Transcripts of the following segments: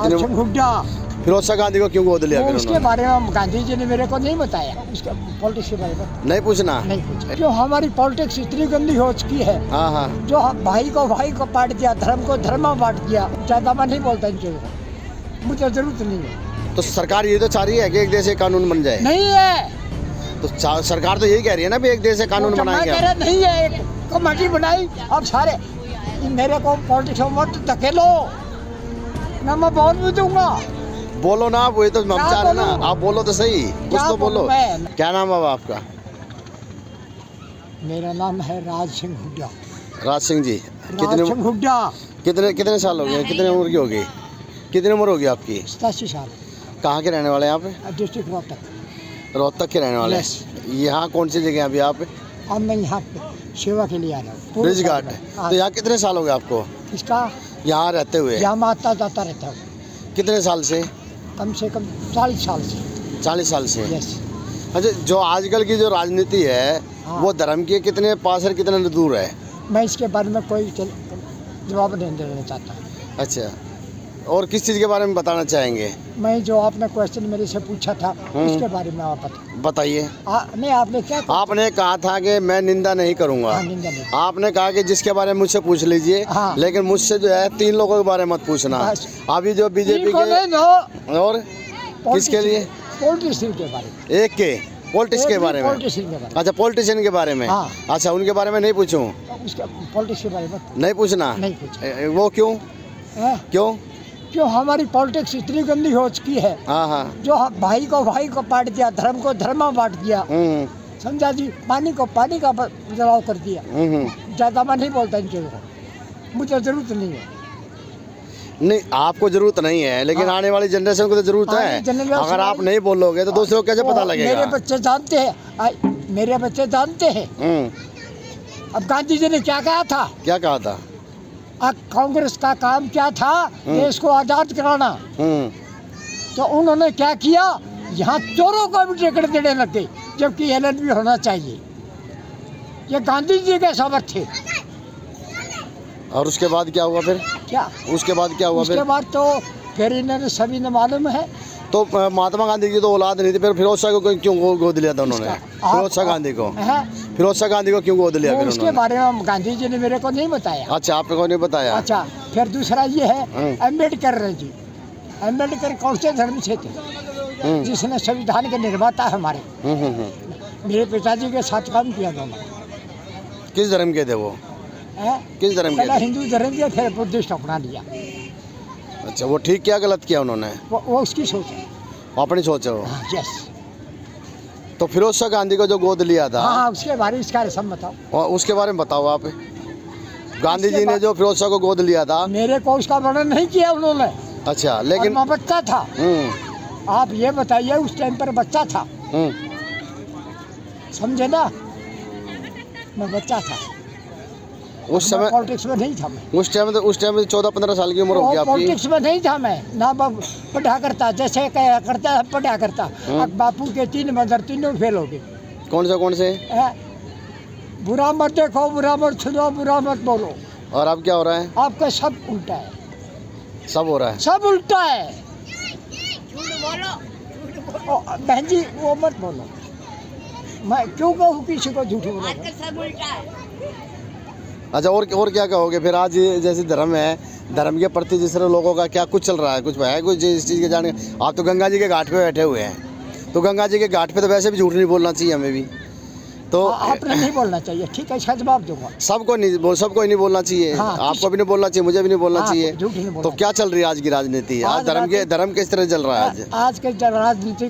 कितने हुड्डा फिरोज शाह गांधी को क्यों गोद लिया फिर उसके उन्होंने? बारे में गांधी जी ने मेरे को नहीं बताया, उसके पॉलिटिक्स के बारे में नहीं पूछना। नहीं पूछा। जो हमारी पॉलिटिक्स इतनी गंदी हो चुकी है, हाँ हाँ। जो भाई को बांट दिया, धर्म को धर्म में बांट दिया। ज्यादा मैं नहीं बोलता इन चीजों को, मुझे जरूरत नहीं है। तो सरकार ये तो चाह रही है कि एक देश एक कानून बन जाए। नहीं है तो सरकार तो यही कह रही है ना भी एक देश एक कानून बनाएंगे। मैं कह रहा नहीं है, एक कमेटी बनाई। अब सारे मेरे को पॉलिटिक्स में मत धकेलो ना, मैं बहुत भी दूंगा। बोलो ना आप, वही तो हम चाह रहे हैं ना, आप बोलो तो सही, कुछ तो बोलो। क्या नाम है आपका? मेरा नाम है राज सिंह हुड्डा। राज सिंह जी। राज सिंह हुड्डा। कितने साल हो गए, कितने उम्र की होगी, कितनी उम्र होगी आपकी? 87 साल। कहाँ के रहने वाले हैं आप? डिस्ट्रिक्ट रोहतक। रोहतक के रहने वाले हैं। यहाँ कौन सी जगह अभी आप? अब मैं यहाँ पे सेवा के लिए आ रहा हूँ। ब्रिज घाट। तो यहाँ कितने साल हो गए आपको इसका यहाँ रहते हुए? यहाँ मैं आता जाता रहता हूँ। कितने साल से? कम से कम 40 साल से। 40 साल से। यस। अच्छा, जो आजकल की जो राजनीति है वो धर्म के कितने पास है, कितने दूर है? मैं इसके बारे में कोई जवाब नहीं देना चाहता। अच्छा, और किस चीज़ के बारे में बताना चाहेंगे? मैं जो आपने क्वेश्चन मेरे से पूछा था उसके बारे में आप बताइए। नहीं, आपने क्या कहा? आपने कहा था कि मैं निंदा नहीं करूंगा। हाँ, निंदा नहीं। आपने कहा कि जिसके बारे में मुझसे पूछ लीजिए। हाँ। लेकिन मुझसे जो है 3 लोगों के बारे में मत पूछना। अभी जो बीजेपी के और किसके लिए? पॉलिटिशियन के बारे में। एक के पॉलिटिक्स के बारे में? अच्छा, पॉलिटिशियन के बारे में। हाँ। अच्छा, उनके बारे में नहीं पूछूं? उसके पॉलिटिक्स के बारे में नहीं पूछना? नहीं पूछना। वो क्यों? क्यों हमारी पॉलिटिक्स इतनी गंदी हो चुकी है। हाँ हाँ। जो भाई को बांट दिया, धर्म को धर्म में बांट दिया। समझा जी? पानी का बदलाव कर दिया। ज्यादा मैं नहीं बोलता इन चीजों को, मुझे जरूरत नहीं है। नहीं, आपको जरूरत नहीं है, लेकिन हाँ। आने वाली जनरेशन को तो जरूरत है। अगर आप नहीं बोलोगे तो दूसरों को कैसे पता लगेगा? मेरे बच्चे जानते हैं। अब गांधी जी ने क्या कहा था? क्या कहा था? कांग्रेस का काम क्या था? देश को आजाद कराना। तो उन्होंने क्या किया? यहाँ चोरों को भी टिकट देने लगे, जबकि एलएलबी होना चाहिए। ये गांधी जी के सबर थे। और उसके बाद क्या हुआ फिर? क्या उसके बाद क्या हुआ? उसके बाद तो फिर इन्होंने सभी ने मालूम है। तो महात्मा गांधी की तो औलाद नहीं थी, फिर फिरोज शाह को क्यों गोद लिया था उन्होंने? फिरोज शाह गांधी को क्यों गोद लिया फिर उसके बारे में गांधी जी ने मेरे को नहीं बताया। अच्छा, आपको नहीं बताया? अच्छा, फिर दूसरा ये है अम्बेडकर जी। अम्बेडकर कौन से धर्म से थे? जिसने संविधान के निर्माता है हमारे। मेरे पिताजी के साथ काम किया दोनों। किस धर्म के थे वो? किस धर्म के? हिंदू धर्म के, फिर बुद्धिस्ट अपना लिया। अच्छा, वो ठीक क्या गलत किया उन्होंने? वो उसकी सोच है। अपनी सोच है वो। यस। तो फिरोज शाह गांधी को जो गोद लिया था, हाँ, उसके बारे में इसका रसम बताओ। और उसके बारे में बताओ आप। गांधी जी ने जो फिरोज शाह को गोद लिया था, मेरे को उसका वर्णन नहीं किया उन्होंने। अच्छा, लेकिन मैं बच्चा था। आप ये बताइए, उस टाइम पर बच्चा था। समझे ना? मैं बच्चा था उस समय। पॉलिटिक्स में नहीं था मैं। उस टाइम में 14-15 साल की उम्र होगी आपकी। पॉलिटिक्स में नहीं था मैं ना। पढ़ा करता, जैसे करता पढ़ा करता। अब बापू के 3 मदर, तीनों फेल हो गए। कौन से? बुरा मत देखो, बुरा मत सुनो, बुरा मत बोलो। और अब क्या हो रहा है? आपका सब उल्टा है। सब हो रहा है? सब उल्टा है। बहन जी, वो मत बोलो। मैं क्यों कहूँ किसी को झूठ बोलो? सब उल्टा है। अच्छा, और क्या कहोगे फिर? आज जैसे धर्म है, धर्म के प्रति जिस तरह लोगों का क्या कुछ चल रहा है, कुछ है कुछ इस चीज़ के जाने? आप तो गंगा जी के घाट पे बैठे हुए हैं, तो गंगा जी के घाट पे तो वैसे भी झूठ नहीं बोलना चाहिए हमें भी। तो आपने नहीं बोलना चाहिए। ठीक है, इसका जवाब दूंगा। सबको नहीं बोलना चाहिए। हाँ, आपको भी नहीं बोलना चाहिए, मुझे भी नहीं बोलना चाहिए। झूठ नहीं बोलना। तो क्या चल रही है आज की राजनीति? आज धर्म किस तरह चल रहा है? आज के राजनीति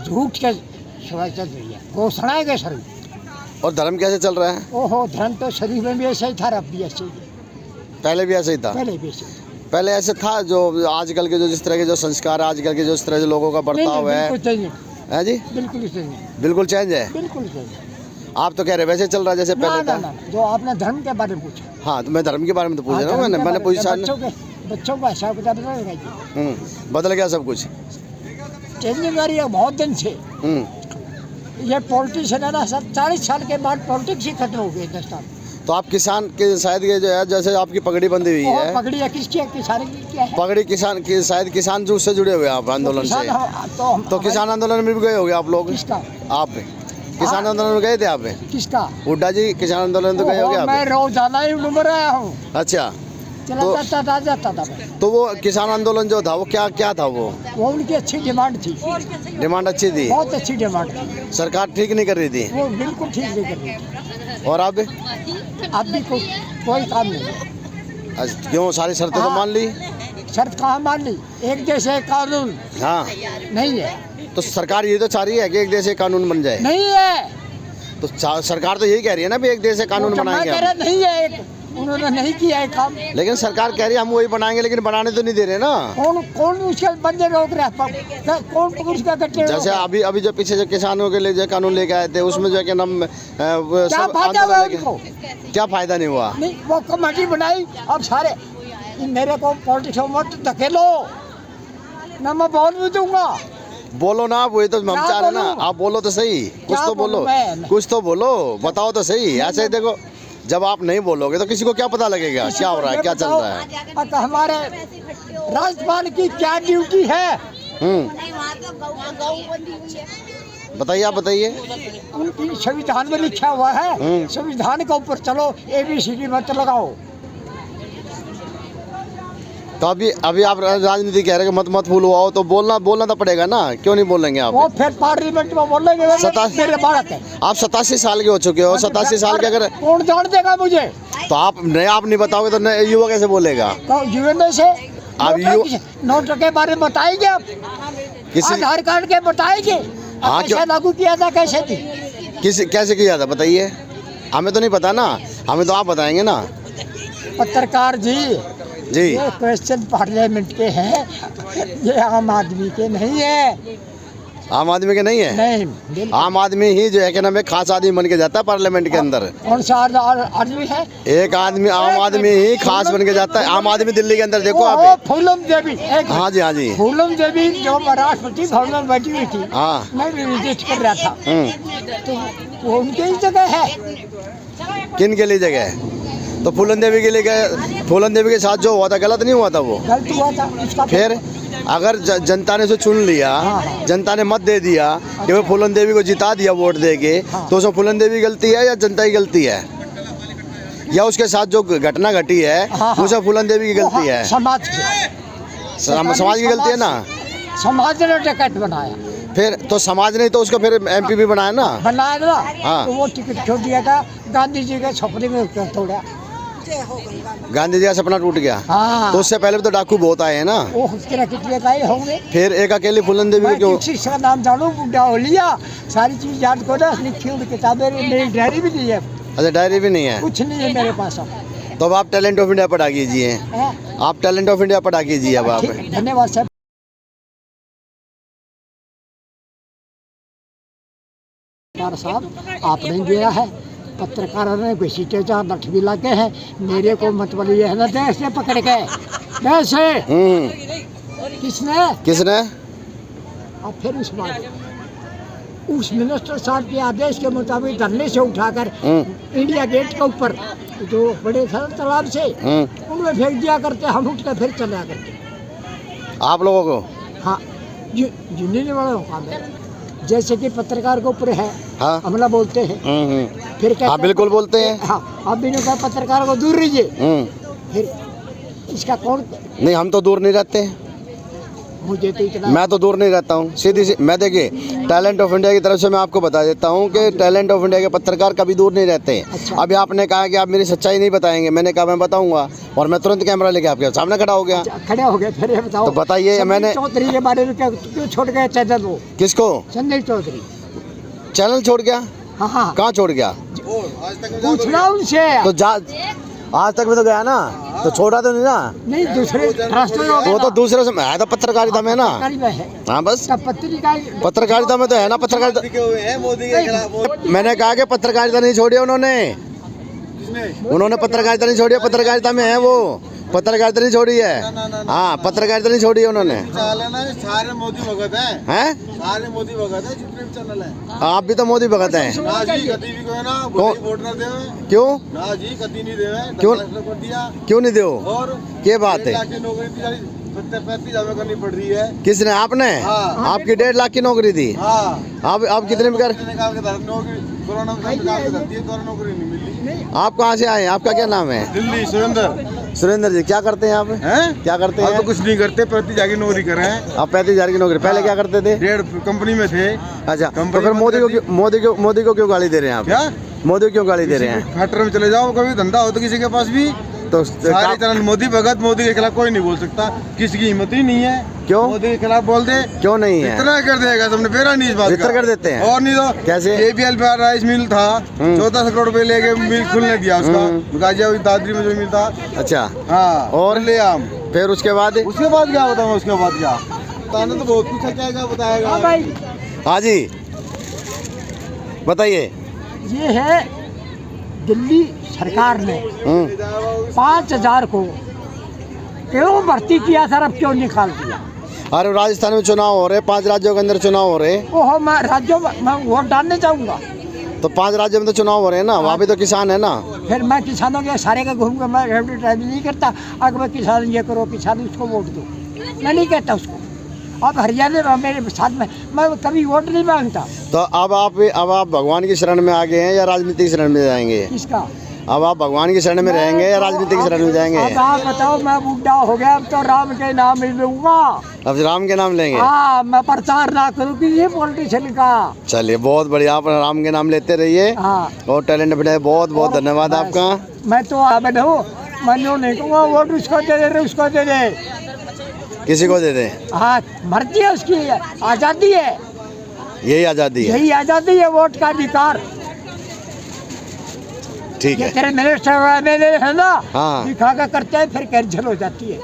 झूठ के सिवाय चल रही है, घोषणाएं के शरीर। और धर्म कैसे चल रहा है? ओहो, धर्म तो शरीर में भी ऐसा ही था, अब भी ऐसे ही। पहले भी ऐसे ही था? पहले भी ऐसे। पहले ऐसे था? जो आजकल के जो जिस तरह के जो संस्कार, आजकल के जो इस तरह के लोगों का बर्ताव है जी, बिल्कुल चेंज है। बिल्कुल चेंज है। बिल्कुल चेंज। आप तो कह रहे वैसे चल रहा है जैसे पहले था। ना, जो आपने धर्म के बारे में पूछा। हाँ, तो मैं धर्म के बारे में तो पूछ रहा हूँ। मैंने पूछा बच्चों का हिसाब किताब बदल गया सब कुछ। चेंजिंग आ रही है बहुत दिन से। ये पॉलिटिशियन है ना सर, 40 साल के बाद पॉलिटिक्स ही खत्म हो गई हिंदुस्तान। तो आप किसान के शायद ये जो है जैसे आपकी पगड़ी बंधी हुई और है, पगड़ी है किसकी है, किसान की क्या है? पगड़ी किसान की, शायद किसान जो उससे जुड़े हुए हैं आप आंदोलन किसान से। तो किसान आंदोलन में भी गए होंगे आप लोग? किसका आप किसान आंदोलन में गए थे आप? किसका? हुड्डा जी किसान आंदोलन में तो गए होंगे मैं आप? रोजाना ही डूब रहा हूँ, अच्छा, चला जाता था मैं। तो वो किसान आंदोलन जो था वो क्या क्या था? वो उनकी अच्छी डिमांड थी, डिमांड अच्छी थी, बहुत अच्छी डिमांड थी, सरकार ठीक नहीं कर रही थी। वो बिल्कुल ठीक नहीं कर रही। और अब भी कोई काम नहीं। क्यों, सारी शर्तें तो हाँ। मान ली? शर्त कहाँ मान ली? एक देश एक कानून हाँ, नहीं है, तो सरकार ये तो चाह रही है कि एक देश एक कानून बन जाए। नहीं है। तो सरकार तो यही कह रही है ना भी एक देश एक कानून वो तो मैं बनाएंगे कह हम। रहा नहीं है, एक उन्होंने नहीं किया है काम। लेकिन सरकार कह रही है हम वही बनाएंगे, लेकिन बनाने तो नहीं दे रहे ना। कौन कौन उसके बंदे रोक रहा है? कौन उसका गट्टे रोक जैसे रहा है? अभी जो पीछे जो किसानों के लिए जो कानून लेके आए थे उसमें जो है कि नाम क्या फायदा हुआ उनको? क्या फायदा नहीं हुआ? नहीं, वो कमेटी बनाई, अब सारे मेरे को पॉलिटिक्स में मत धकेलो ना, मैं बोल भी दूंगा। बोलो ना आप, वही तो हम क्या चाह रहे हैं ना, बोलूं? आप बोलो तो सही, कुछ क्या तो बोलो, बोलूं मैं? कुछ तो बोलो, बताओ तो सही। ऐसे ही देखो, जब आप नहीं बोलोगे तो किसी को क्या पता लगेगा क्या हो रहा है, क्या चल रहा है। अब हमारे राज्यपाल की क्या ड्यूटी है? बताइए, आप बताइए। उनकी संविधान में लिखा हुआ है, संविधान के ऊपर चलो, ABCD मत लगाओ। तो अभी आप राजनीति कह रहे हैं कि मत फूलवाओ, तो बोलना तो पड़ेगा ना, क्यों नहीं बोलेंगे आप? वो फिर पार्लियामेंट में बोलेंगे मेरे भारत है। आप 87 साल के हो चुके हो, 87 साल के अगर कौन जान देगा मुझे? तो आप नहीं बताओगे तो युवा कैसे बोलेगा? तो जीवन से आप नोट के बारे में बताएंगे, आप किसी आधार कार्ड के बताएंगे, हाँ, कैसे लागू किया था, कैसे थी? कैसे किया था बताइए, हमें तो नहीं पता ना, हमें तो आप बताएंगे ना। पत्रकार जी, जी, ये क्वेश्चन पार्लियामेंट के हैं, ये आम आदमी के नहीं है। आम आदमी के नहीं है? नहीं, आम आदमी ही जो है कि नाम एक खास आदमी बन के जाता है पार्लियामेंट के अंदर। कौन सा आदमी है? एक आदमी, आम आदमी ही खास बन के जाता है। आम आदमी दिल्ली के अंदर देखो आप। फूलन देवी, हाँ जी, हाँ जी, फूलन देवी जो राष्ट्रपति भवन में बैठी हुई थी, हाँ, मैं भी विजिट कर रहा था, तो वो उनके ही जगह है। किन के लिए जगह है? तो फूलन देवी के लिए गए, फूलन देवी के साथ जो हुआ था गलत नहीं हुआ था? वो गलत हुआ था उसका। फिर अगर जनता ने उसे चुन लिया, जनता ने मत दे दिया कि वो फूलन देवी को जिता दिया वोट दे के, तो उसमें फूलन देवी गलती है या जनता की गलती है? या उसके साथ जो घटना घटी है उसमें फूलन देवी की गलती है? समाज की, समाज की गलती है ना। समाज ने टिकट बनाया, फिर तो समाज ने तो उसको फिर MP भी बनाया ना। बनाया ना, हाँ। तो वो टिकट छोड़ दिया था, गांधी जी के सपने में तोड़ा। गांधी जी का सपना टूट गया। हाँ। तो उससे पहले भी तो डाकू बहुत आए हैं ना। वो कितने का होंगे। फिर एक अकेली फूलन देवी को क्यों? किसी का नाम जानू, बुढ़ा हो लिया, सारी चीज याद करो, लिखी हुई किताबें, मेरी डायरी भी नहीं है। अच्छा, डायरी भी नहीं है? कुछ नहीं है मेरे पास। तो अब आप टैलेंट ऑफ इंडिया पढ़ा कीजिए, आप टैलेंट ऑफ इंडिया पढ़ा कीजिए अब आप। धन्यवाद साहब। साहब आपने दिया है, पत्रकारों ने घसीटे 4 भी लगे हैं, मेरे को मतलब ये है ना, देश से पकड़ के कैसे? किसने? अब फिर उस मिनिस्टर साहब के आदेश के मुताबिक धरने से उठाकर इंडिया गेट के ऊपर जो बड़े तालाब से उनमें फेंक दिया करते, हम उठ कर फिर चला करते। आप लोगों को? हाँ, जिन्हें वाला काम है, जैसे कि पत्रकार के ऊपर है, हाँ, हमला बोलते हैं, फिर क्या? हाँ, बिल्कुल बोलते हैं। हाँ, अब भी कहा पत्रकार को दूर रहिए, फिर इसका कौन? नहीं, हम तो दूर नहीं रहते हैं, मुझे तो इतना, मैं तो दूर नहीं रहता हूँ। सीधी मैं देखिए, टैलेंट ऑफ इंडिया की तरफ से मैं आपको बता देता हूँ कि टैलेंट ऑफ इंडिया के पत्रकार कभी दूर नहीं रहते। अच्छा। अभी आपने कहा कि आप मेरी सच्चाई नहीं बताएंगे, मैंने कहा मैं बताऊंगा, और मैं तुरंत कैमरा लेके आपके सामने खड़ा हो गया। खड़े हो गए, फिर ये बताओ। तो बताइए, मैंने चौधरी के बारे में क्यों छोड़ गए चैनल? वो किसको? संजय चौधरी चैनल छोड़ गया? हाँ, कहाँ छोड़ गया? पूछना उनसे। तो आज तक में तो गया ना, तो छोड़ा तो नहीं ना। नहीं, दूसरे वो तो दूसरे से है, तो पत्रकारिता में ना। हाँ, बस पत्रकारिता में तो है ना। पत्रकारिता मोदी के खिलाफ मैंने कहा कि पत्रकारिता नहीं छोड़ी उन्होंने पत्रकारिता नहीं छोड़ी, पत्रकारिता में है वो। पत्रकारिता नहीं छोड़ी है। हाँ, पत्रकारिता नहीं छोड़ी है उन्होंने। सारे मोदी भगत हैं, सारे मोदी भगत हैं, जितने भी चैनल हैं। आप भी तो मोदी भगत हैं। ना जी कभी भी कोई ना वोट ना देवे। क्यों? ना जी कभी नहीं देवे। क्यों? कर दिया। क्यों नहीं दो? और क्या बात है? 1 लाख की नौकरी 35 हज़ार करनी पड़ रही है। किसने? आपने? हाँ। आपकी 1.5 लाख की नौकरी थी। हाँ। आप कितने में कर? कोरोना में निकाल के धरती है, दोबारा नौकरी नहीं मिली। आप कहाँ से आए? आपका क्या नाम है? दिल्ली सुरेंद्र। सुरेंद्र जी, क्या करते हैं आप? हैं? क्या करते अब हैं? तो कुछ नहीं करते, 35 हज़ार की नौकरी कर रहे हैं। आप 35,000 की नौकरी, पहले क्या करते थे? 1.5 कंपनी में थे। अच्छा, तो कंपनी फिर बंद मोदी कर को मोदी को क्यों गाली दे रहे हैं आप? क्या? मोदी को क्यों गाली दे रहे हैं? फैक्ट्री में चले जाओ, कभी धंधा हो तो किसी के पास भी तो सारे चैनल मोदी भगत, मोदी के खिलाफ कोई नहीं बोल सकता, किसी की हिम्मत ही नहीं है। क्यों? मोदी के खिलाफ बोल दे, क्यों नहीं है? इतना कर देगा तुमने, बेरा नहीं इस बात इतना का। कर देते हैं। और नहीं तो कैसे? APL पे राइस मिल था, 14 करोड़ रुपए लेके मिल खुलने दिया उसका, गाजियाबाद दादरी में जो मिल था। अच्छा, हाँ, और ले आम। फिर उसके बाद क्या बताऊँ? उसके बाद क्या बताना, तो बहुत कुछ है, क्या बताएगा। हाँ भाई, हाँ जी, बताइए। ये है दिल्ली सरकार ने 5,000 को क्यों भर्ती किया सर, अब क्यों निकाल दिया? अरे राजस्थान में चुनाव हो रहे, 5 राज्यों के अंदर चुनाव हो रहे। ओहो, मैं राज्यों में मैं वोट डालने जाऊंगा। तो 5 राज्यों में तो चुनाव हो रहे हैं ना, वहाँ भी तो किसान है ना। फिर मैं किसानों के सारे का घूम कर मैं एडवर्टाइज नहीं करता, अगर मैं किसान ये करो, किसान उसको वोट दो, मैं नहीं कहता उसको। अब हरियाणा में मेरे साथ में मैं कभी वोट नहीं मांगता। तो अब आप भगवान की शरण में आ गए हैं या राजनीतिक शरण में जाएंगे? किसका? अब आप भगवान की शरण में रहेंगे या राजनीतिक शरण में जाएंगे? अब आप बताओ, मैं बुढ़ा हो गया, अब तो राम के नाम ही लूंगा। अब राम के नाम लेंगे? हाँ, मैं प्रचार ना करूँ किसी पॉलिटिशियन का। चलिए, बहुत बढ़िया, आप राम के नाम लेते रहिए। हाँ, और टैलेंट बढ़ाए। बहुत बहुत धन्यवाद आपका। मैं तो आबद हूँ, मैं यूँ नहीं कहूँगा वोट उसको दे दे, उसको दे दे। किसी को दे दें? हाँ, मर्जी है उसकी, आज़ादी है, यही आज़ादी है। यही आज़ादी है, वोट का अधिकार। ठीक है। तेरे मिनिस्टर है ना, हाँ। दिखा कर करते हैं, फिर कैंसिल हो जाती है।